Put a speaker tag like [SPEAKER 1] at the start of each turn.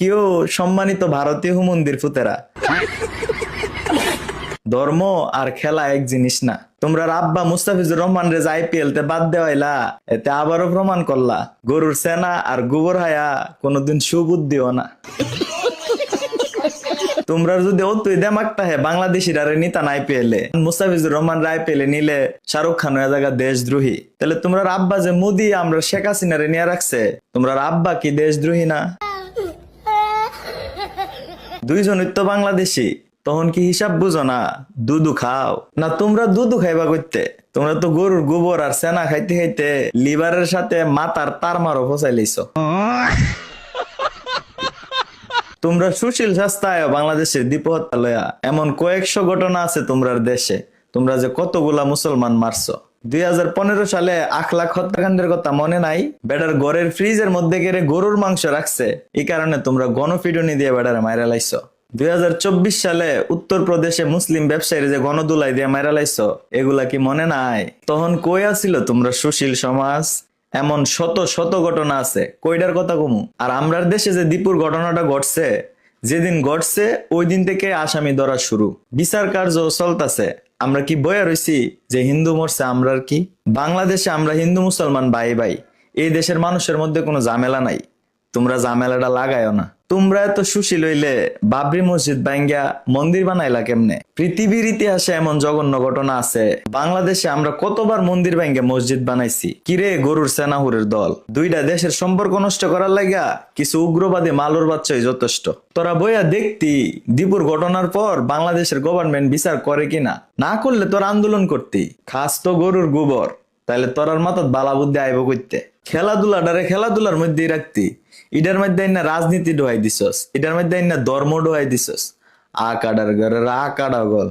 [SPEAKER 1] কেউ সম্মানিত ভারতীয় মন্দির ফুতেরা, ধর্ম আর খেলা এক জিনিস না। তোমরা আব্বা মুস্তাফিজুর রহমান রে আইপিএল তে বাদ দেওয়াইলা, এতে আবারও প্রমাণ করলা গরুর সেনা আর গোবর হায়া কোনোদিন সুবুদ্ধিও না। তোমরা যদি অতই দেমাকটা হে বাংলাদেশিরা নিতা না আইপিএল এ, মুস্তাফিজুর রহমান আইপিএল এ নিলে শাহরুখ খান হয়ে জায়গা দেশদ্রোহী, তাহলে তোমরা আব্বা যে মোদি আমরা শেখ হাসিনারে নিয়ে রাখছে, তোমরা আব্বা কি দেশদ্রোহী না? দুইজনই তো বাংলাদেশি, তখন কি হিসাব বুঝো না? দুধু খাও না? তোমরা দুধু খাইবা করতে, তোমরা তো গরুর গোবর আর সেনা খাইতে খাইতে লিভারের সাথে মাথার তার মারো ফসাই লিছো। তোমরা সুশীল শাস্তায় বাংলাদেশের দীপহত্যা লয়া এমন কয়েকশো ঘটনা আছে তোমরার দেশে। তোমরা যে কতগুলা মুসলমান মারছো। 2015 সালে আখলাখ হত্যাকাণ্ডের কথা মনে নাই? বেটার ঘরের ফ্রিজের মধ্যে গেড়ে গরুর মাংস রাখছে, এই কারণে তোমরা গণপিটুনি দিয়ে বেটারে মাইরা লাইছো। 2024 সালে উত্তরপ্রদেশে মুসলিম ব্যবসায়ীর যে গণদুলাই দিয়ে মাইরা লাইছো, এগুলা কি মনে নাই? তখন কই আছিল তোমরা সুশীল সমাজ? এমন শত শত ঘটনা আছে, কইডার কথা কমু। আর আমরার দেশে যে দীপুর ঘটনাটা ঘটছে, যেদিন ঘটছে ওই দিন থেকে আসামি ধরা শুরু, বিচার কার্য চলতেছে। আমরা কি বয়া রইছি যে হিন্দু মরছে? আমরার কি? বাংলাদেশে আমরা হিন্দু মুসলমান ভাই ভাই, এই দেশের মানুষের মধ্যে কোনো ঝামেলা নাই। তোমরা ঝামেলাটা লাগায়ও না। তোমরা এত সুশীল হইলে বাবরি মসজিদ ভাঙ্গা মন্দির বানাইলা কেমনে? পৃথিবীর ইতিহাসে এমন জঘন্য ঘটনা আছে, বাংলাদেশে আমরা কতবার মন্দির ভাঙ্গা মসজিদ বানাইছি। কিরে গরুর সেনাহুরের দল, দুইটা দেশের সম্পর্ক নষ্ট করার লাগা কিছু উগ্রবাদী মালুর বাচ্চাই যথেষ্ট। তোরা বইয়া দেখতি দীপুর ঘটনার পর বাংলাদেশের গভর্নমেন্ট বিচার করে কিনা। না করলে তোর আন্দোলন করতি। খাস তো গরুর গোবর, তাহলে তোরার মাথাত বালা বুদ্ধি আইব করতে। খেলাধুলাটারে খেলাধুলার মধ্যেই রাখতি, এটার মধ্যে না রাজনীতি ঢোয়াই দিছস, এটার মধ্যে না ধর্ম ঢোয়াই দিছস। আ কাডার ঘরের আ কাডা গল।